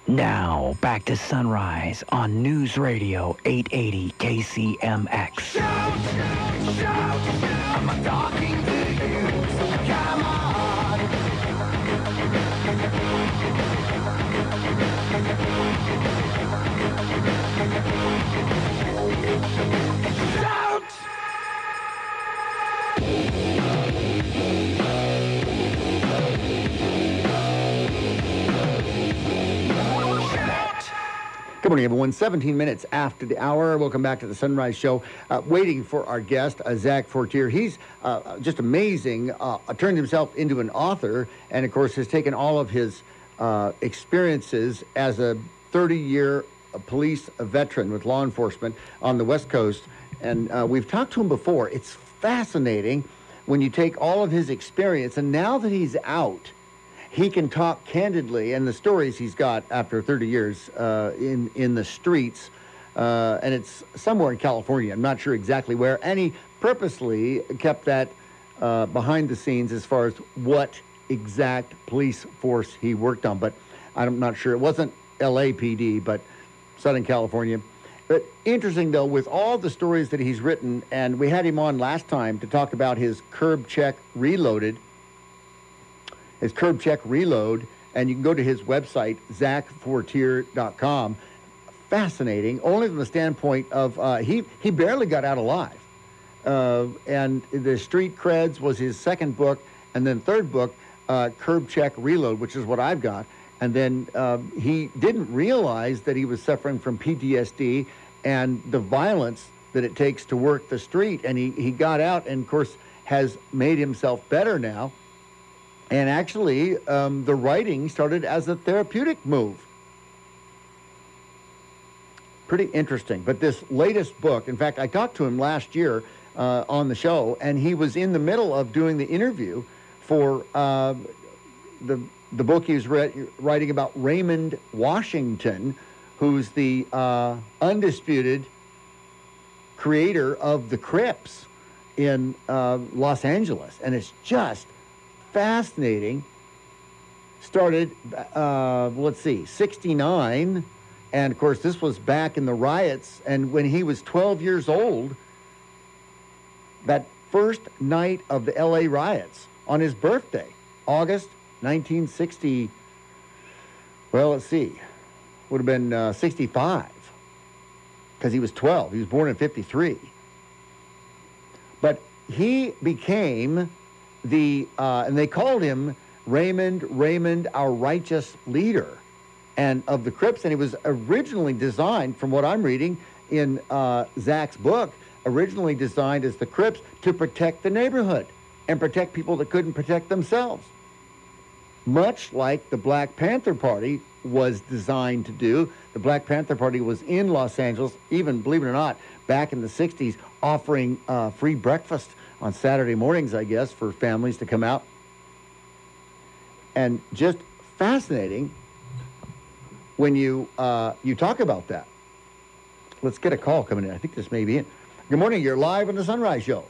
Now, back to Sunrise on News Radio 880 KCMX. Shout, shout, I'm talking to you, so come on. Shout! Good morning, everyone. 17 minutes after the hour. Welcome back to the Sunrise Show. Waiting for our guest, Zach Fortier. He's just amazing. Turned himself into an author, and of course has taken all of his experiences as a 30-year police veteran with law enforcement on the West Coast. And we've talked to him before. It's fascinating when you take all of his experience, and now that he's out, he can talk candidly, and the stories he's got after 30 years in the streets, and it's somewhere in California. I'm not sure exactly where. And he purposely kept that behind the scenes as far as what exact police force he worked on. But I'm not sure. It wasn't LAPD, but Southern California. But interesting, though, with all the stories that he's written, and we had him on last time to talk about his Curb Check Reloaded, his Curb Check Reload, and you can go to his website, zachfortier.com. Fascinating, only from the standpoint of he barely got out alive. And the Street Creds was his second book, and then third book, Curb Check Reload, which is what I've got. And then he didn't realize that he was suffering from PTSD and the violence that it takes to work the street. And he got out and, of course, has made himself better now. And actually, the writing started as a therapeutic move. Pretty interesting. But this latest book, in fact, I talked to him last year on the show, and he was in the middle of doing the interview for the book he was writing about Raymond Washington, who's the undisputed creator of the Crips in Los Angeles. And it's just fascinating. Started, 69. And, of course, this was back in the riots. And when he was 12 years old, that first night of the L.A. riots, on his birthday, August 1960, would have been 65, because he was 12. He was born in 53. But he became and they called him Raymond, our righteous leader, and of the Crips. And he was originally designed, from what I'm reading in Zach's book, originally designed as the Crips to protect the neighborhood and protect people that couldn't protect themselves. Much like the Black Panther Party was designed to do. The Black Panther Party was in Los Angeles, even, believe it or not, back in the 60s, offering free breakfast on Saturday mornings, I guess, for families to come out. And just fascinating when you talk about that. Let's get a call coming in. I think this may be it. Good morning. You're live on the Sunrise Show.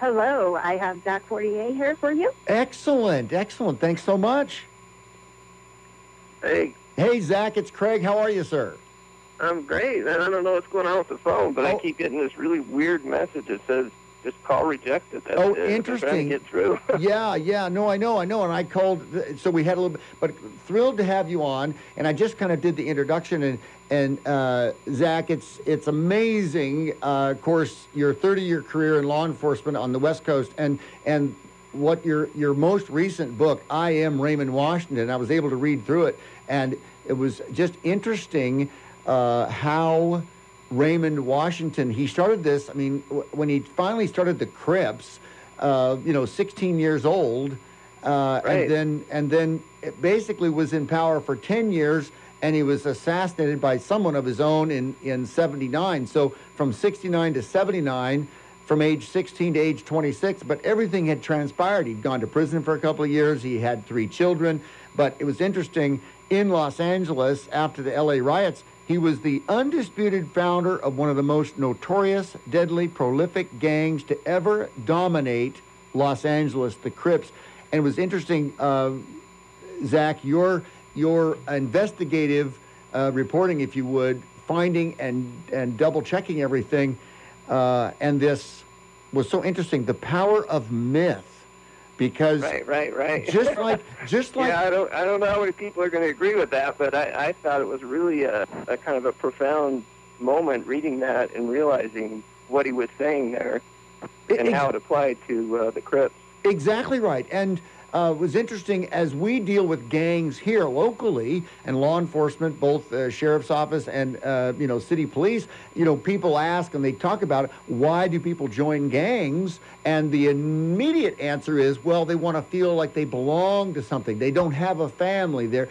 Hello. I have Zach Fortier here for you. Excellent. Excellent. Thanks so much. Hey. Hey, Zach. It's Craig. How are you, sir? I'm great. I don't know what's going on with the phone, but I keep getting this really weird message that says, just call rejected. That's interesting. I'm trying to get through. Yeah. No, I know. And I called, so we had a little bit, but thrilled to have you on. And I just kind of did the introduction. And Zach, it's amazing, of course, your 30-year career in law enforcement on the West Coast, and what your most recent book, I Am Raymond Washington. I was able to read through it, and it was just interesting how Raymond Washington, he started this, I mean, when he finally started the Crips, 16 years old, right. and then it basically was in power for 10 years, and he was assassinated by someone of his own in 79. So from 69 to 79, from age 16 to age 26, but everything had transpired. He'd gone to prison for a couple of years. He had 3 children. But it was interesting, in Los Angeles, after the L.A. riots, he was the undisputed founder of one of the most notorious, deadly, prolific gangs to ever dominate Los Angeles, the Crips. And it was interesting, Zach, your your investigative reporting, if you would, finding and double checking everything, and this was so interesting. The power of myth. Because right. just like yeah, I don't know how many people are going to agree with that, but I thought it was really a kind of a profound moment reading that and realizing what he was saying there and how it applied to the Crips. Exactly right. And it was interesting as we deal with gangs here locally and law enforcement, both sheriff's office and, city police, people ask and they talk about it, why do people join gangs? And the immediate answer is, well, they want to feel like they belong to something. They don't have a family. They're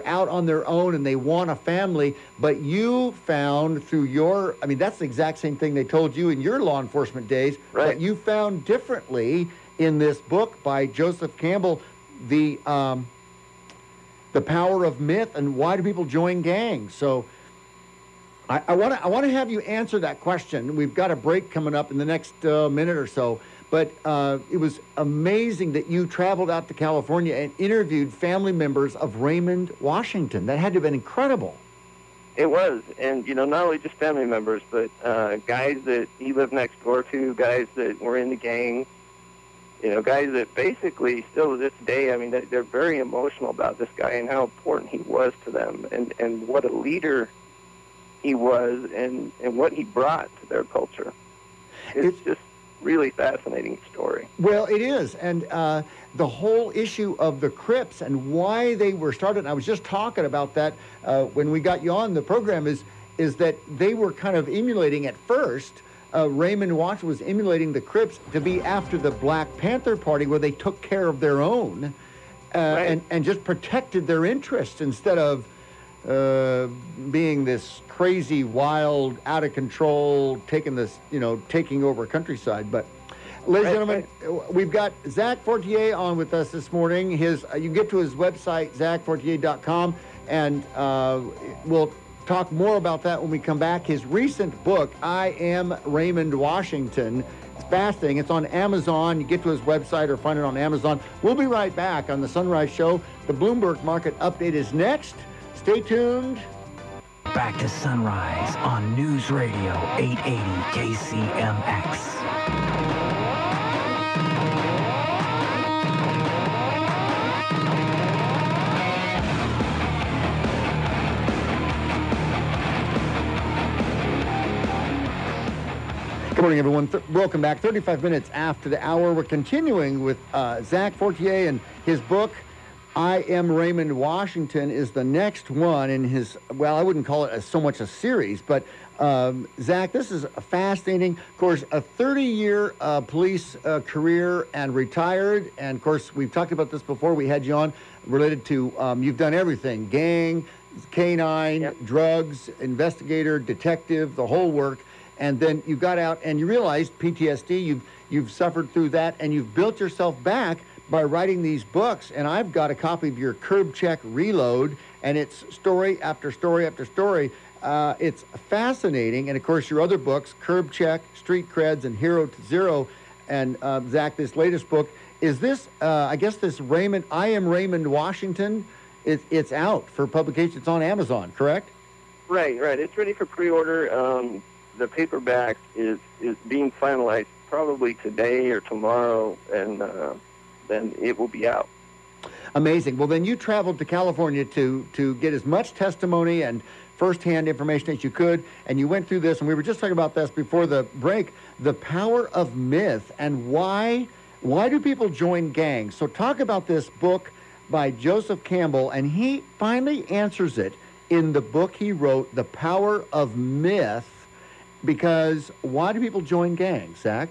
out on their own and they want a family. But you found through that's the exact same thing they told you in your law enforcement days. Right. But you found differently in this book by Joseph Campbell, the power of myth and why do people join gangs. So I want to have you answer that question. We've got a break coming up in the next minute or so, but it was amazing that you traveled out to California and interviewed family members of Raymond Washington. That had to have been incredible. It was, and not only just family members, but guys that he lived next door to, guys that were in the gang. Guys that basically still to this day, they're very emotional about this guy and how important he was to them and what a leader he was and what he brought to their culture. It's just really fascinating story. Well, it is. And the whole issue of the Crips and why they were started, and I was just talking about that when we got you on the program, is that they were kind of emulating at first Raymond Washington was emulating the Crips to be after the Black Panther Party, where they took care of their own right. and just protected their interests instead of being this crazy, wild, out of control, taking over countryside. But, ladies and gentlemen, we've got Zach Fortier on with us this morning. You can get to his website, zachfortier.com, and we'll talk more about that when we come back. His recent book, I Am Raymond Washington. It's fascinating. It's on Amazon. You get to his website or find it on Amazon. We'll be right back on the Sunrise Show. The Bloomberg Market Update is next. Stay tuned. Back to Sunrise on News Radio 880 KCMX. Good morning, everyone. Welcome back. 35 minutes after the hour. We're continuing with Zach Fortier, and his book, I Am Raymond Washington, is the next one in his, I wouldn't call it so much a series, but Zach, this is fascinating. Of course, a 30-year police career and retired. And, of course, we've talked about this before. We had you on related to you've done everything, gang, canine, yep. drugs, investigator, detective, the whole work. And then you got out and you realized PTSD, you've suffered through that, and you've built yourself back by writing these books. And I've got a copy of your Curb Check Reload, and it's story after story after story. It's fascinating. And, of course, your other books, Curb Check, Street Creds, and Hero to Zero. And, Zach, this latest book, is this, this Raymond, I Am Raymond Washington, it's out for publication. It's on Amazon, correct? Right. It's ready for pre-order. The paperback is being finalized probably today or tomorrow, and then it will be out. Amazing. Well, then you traveled to California to get as much testimony and firsthand information as you could, and you went through this, and we were just talking about this before the break, the power of myth and why do people join gangs. So talk about this book by Joseph Campbell, and he finally answers it in the book he wrote, The Power of Myth. Because why do people join gangs, Zach?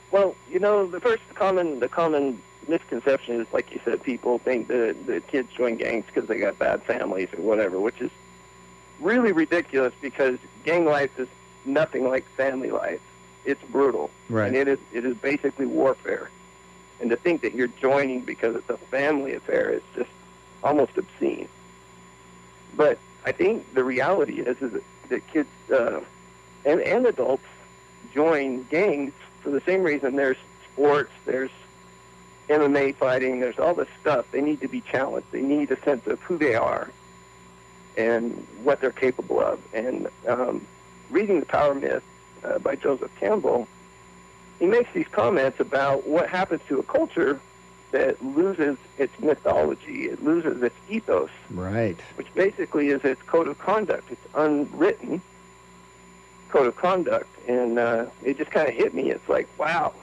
Well, the common misconception is, like you said, people think that the kids join gangs because they got bad families or whatever, which is really ridiculous because gang life is nothing like family life. It's brutal. Right. And it is basically warfare. And to think that you're joining because it's a family affair is just almost obscene. But I think the reality is that kids... And adults join gangs for the same reason. There's sports, there's MMA fighting, there's all this stuff. They need to be challenged. They need a sense of who they are and what they're capable of. And reading The Power Myth by Joseph Campbell, he makes these comments about what happens to a culture that loses its mythology, it loses its ethos. Right. Which basically is its code of conduct. It's unwritten code of conduct. And it just kind of hit me. It's like, wow.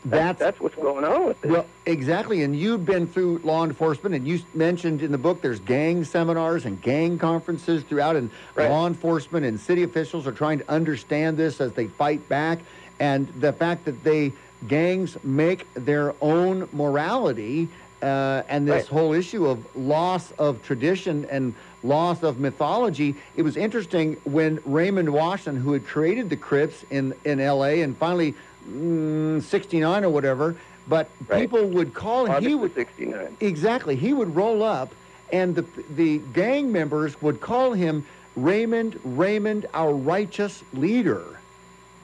That's what's going on with this. Well, exactly. And you've been through law enforcement, and you mentioned in the book there's gang seminars and gang conferences throughout, and law enforcement and city officials are trying to understand this as they fight back. And the fact that gangs make their own morality, and this whole issue of loss of tradition and loss of mythology. It was interesting when Raymond Washington, who had created the Crips in L.A. and finally 69 or whatever, but people would call him. He would 69. Exactly. He would roll up, and the gang members would call him Raymond, our righteous leader.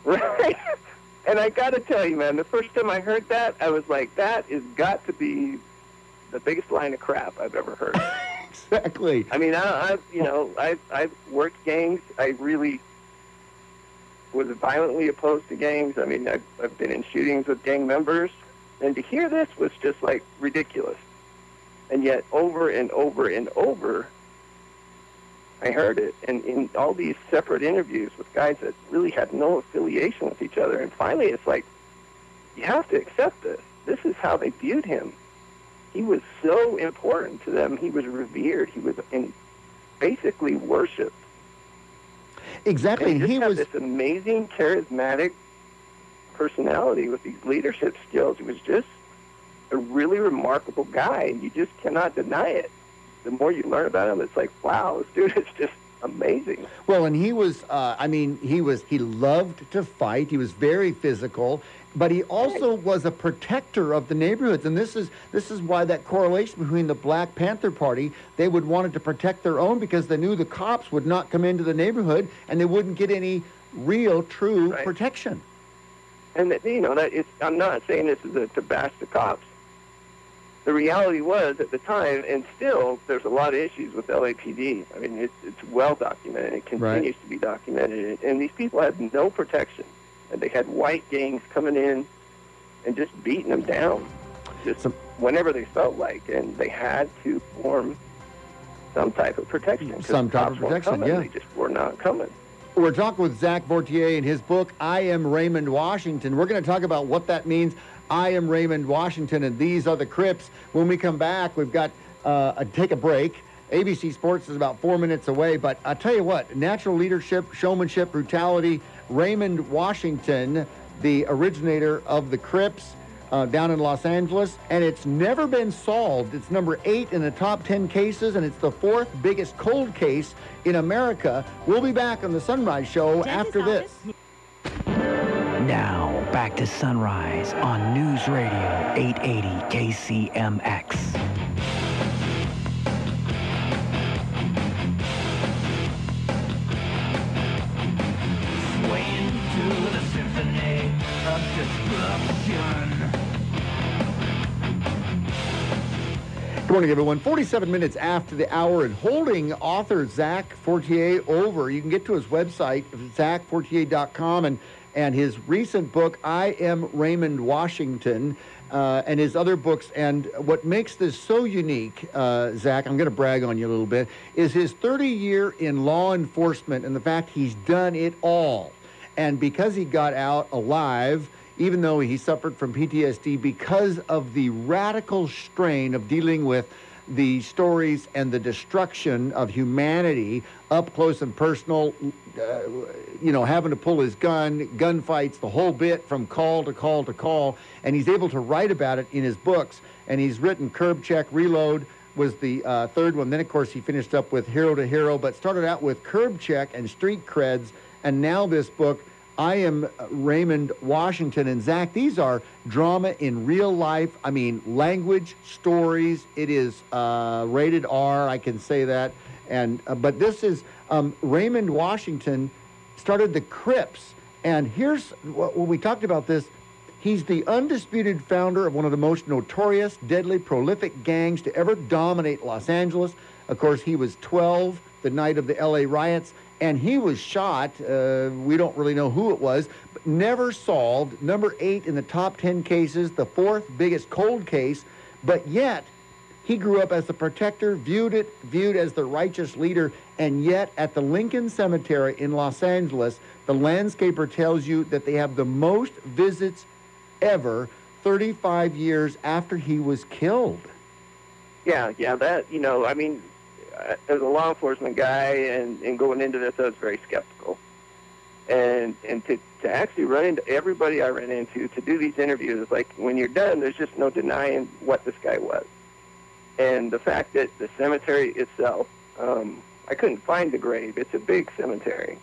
Right. And I got to tell you, man, the first time I heard that, I was like, that has got to be the biggest line of crap I've ever heard. Exactly. I mean, I've worked gangs. I really was violently opposed to gangs. I mean, I've been in shootings with gang members, and to hear this was just like ridiculous. And yet, over and over and over, I heard it, and in all these separate interviews with guys that really had no affiliation with each other. And finally, it's like, you have to accept this. This is how they viewed him. He was so important to them. He was revered. He was basically worshipped. Exactly. And he had was this amazing, charismatic personality with these leadership skills. He was just a really remarkable guy, and you just cannot deny it. The more you learn about him, it's like, wow, this dude is just amazing. Well, and he was, he loved to fight. He was very physical, but he also was a protector of the neighborhoods. And this is why that correlation between the Black Panther Party, they would wanted to protect their own because they knew the cops would not come into the neighborhood and they wouldn't get any real, true protection. And, I'm not saying this is to bash the cops. The reality was, at the time, and still, there's a lot of issues with LAPD. I mean, it's well documented. It continues to be documented. And these people had no protection. And they had white gangs coming in and just beating them down, just whenever they felt like. And they had to form some type of protection. Some type of protection, yeah. They just were not coming. We're talking with Zach Fortier in his book, I Am Raymond Washington. We're going to talk about what that means. I am Raymond Washington, and these are the Crips. When we come back, we've got take a break. ABC Sports is about 4 minutes away, but I'll tell you what, natural leadership, showmanship, brutality, Raymond Washington, the originator of the Crips down in Los Angeles, and it's never been solved. It's number 8 in the top 10 cases, and it's the 4th biggest cold case in America. We'll be back on the Sunrise Show after this. Now, back to Sunrise on News Radio 880 KCMX. Swaying to the symphony of destruction. Good morning, everyone. 47 minutes after the hour, and holding author Zach Fortier over. You can get to his website, zachfortier.com, and his recent book, I Am Raymond Washington, and his other books. And what makes this so unique, Zach, I'm going to brag on you a little bit, is his 30-year in law enforcement and the fact he's done it all. And because he got out alive, even though he suffered from PTSD, because of the radical strain of dealing with the stories and the destruction of humanity up close and personal, having to pull his gunfights, the whole bit from call to call to call, and he's able to write about it in his books. And he's written Curb Check, Reload was the third one. Then, of course, he finished up with Hero to Hero, but started out with Curb Check and Street Creds, and now this book, I Am Raymond Washington. And Zach, these are drama in real life. I mean, language, stories. It is rated R, I can say that. And but this is Raymond Washington started the Crips. And here's what we talked about this. He's the undisputed founder of one of the most notorious, deadly, prolific gangs to ever dominate Los Angeles. Of course, he was 12 the night of the L.A. riots, and he was shot. We don't really know who it was, but never solved. Number 8 in the top 10 cases, the 4th biggest cold case, but yet he grew up as the protector, viewed as the righteous leader, and yet at the Lincoln Cemetery in Los Angeles, the landscaper tells you that they have the most visits ever 35 years after he was killed. Yeah, that, I mean, as a law enforcement guy and going into this, I was very skeptical. And to actually run into everybody I ran into, to do these interviews, like when you're done, there's just no denying what this guy was. And the fact that the cemetery itself, I couldn't find the grave. It's a big cemetery.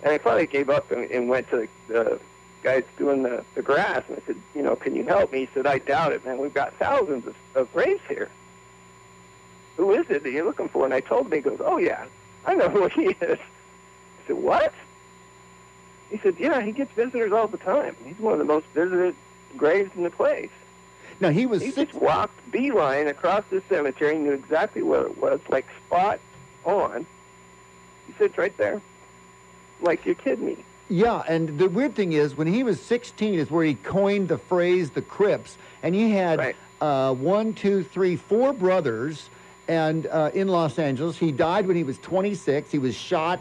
And I finally gave up and went to the guys doing the grass, and I said, can you help me? He said, I doubt it, man. We've got thousands of graves here. Who is it that you're looking for? And I told him, he goes, oh, yeah, I know who he is. I said, what? He said, yeah, he gets visitors all the time. He's one of the most visited graves in the place. Now, he just walked beeline across the cemetery, knew exactly where it was, like spot on. He said, it's right there. Like, you're kidding me. Yeah, and the weird thing is, when he was 16 is where he coined the phrase the Crips, and he had 4 brothers and in Los Angeles. He died when he was 26. He was shot.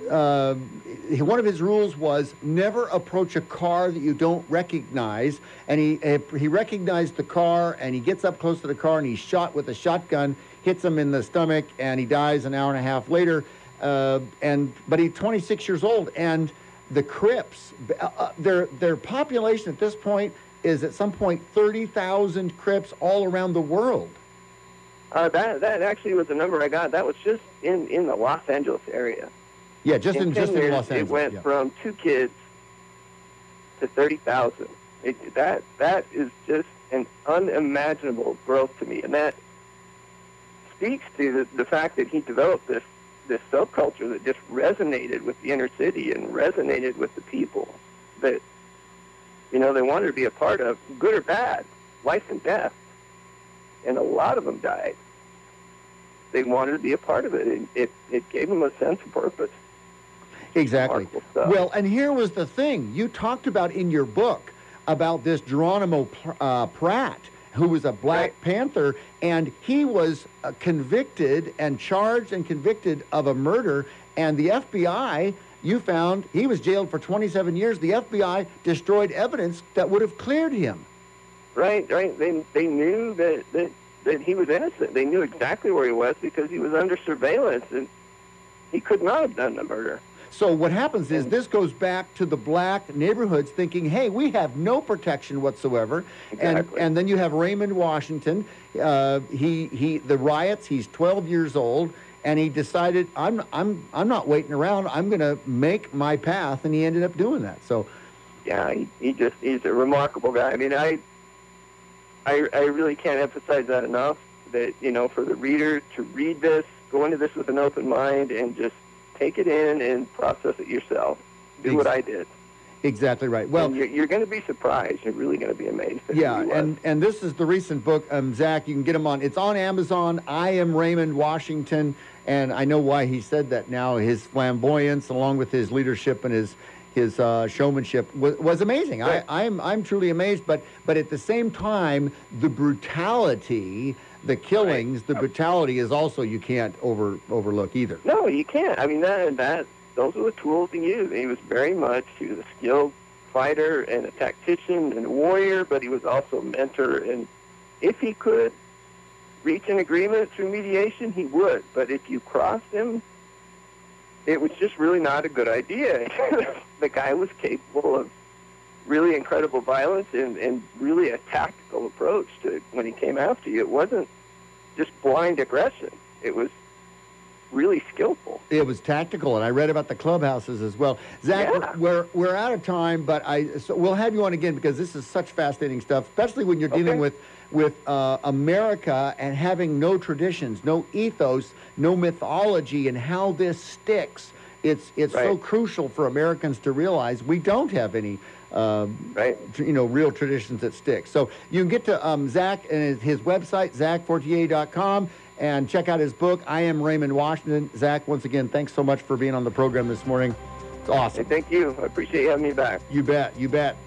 One of his rules was never approach a car that you don't recognize, and he recognized the car, and he gets up close to the car, and he's shot with a shotgun, hits him in the stomach, and he dies an hour and a half later. But he's 26 years old, and the Crips, their population at this point is at some point 30,000 Crips all around the world. That actually was the number I got. That was just in the Los Angeles area. Yeah, just in Los Angeles. It went from 2 kids to 30,000. That is just an unimaginable growth to me, and that speaks to the fact that he developed this subculture that just resonated with the inner city and resonated with the people that, they wanted to be a part of, good or bad, life and death. And a lot of them died. They wanted to be a part of it. It gave them a sense of purpose. Exactly. Well, and here was the thing. You talked about in your book about this Geronimo Pratt, who was a Black Panther, and he was convicted and charged and convicted of a murder, and the FBI, you found, he was jailed for 27 years. The FBI destroyed evidence that would have cleared him. Right. They knew that he was innocent. They knew exactly where he was because he was under surveillance, and he could not have done the murder. So what happens is this goes back to the black neighborhoods thinking, hey, we have no protection whatsoever. Exactly. And then you have Raymond Washington. The riots, he's 12 years old, and he decided, I'm not waiting around. I'm going to make my path, and he ended up doing that. So yeah, he's a remarkable guy. I mean, I really can't emphasize that enough, that, for the reader to read this, go into this with an open mind, and just take it in and process it yourself. Do what I did. Exactly right. Well, and you're going to be surprised. You're really going to be amazed. Yeah, and this is the recent book, Zach. You can get them on. It's on Amazon. I Am Raymond Washington, and I know why he said that now. His flamboyance, along with his leadership and his showmanship, was amazing. Right. I'm truly amazed. But at the same time, the brutality, the killings, the brutality is also you can't overlook either. No, you can't. I mean, those are the tools he used. He was a skilled fighter and a tactician and a warrior, but he was also a mentor. And if he could reach an agreement through mediation, he would. But if you crossed him, it was just really not a good idea. The guy was capable of really incredible violence and really a tactical approach to when he came after you. It wasn't just blind aggression. It was really skillful. It was tactical, and I read about the clubhouses as well. Zach, we're out of time, but so we'll have you on again because this is such fascinating stuff, especially when you're dealing with America and having no traditions, no ethos, no mythology, and how this sticks. It's so crucial for Americans to realize we don't have any Right. Real traditions that stick. So you can get to Zach and his website, ZachFortier.com, and check out his book, I Am Raymond Washington. Zach, once again, thanks so much for being on the program this morning. It's awesome. Hey, thank you. I appreciate you having me back. You bet.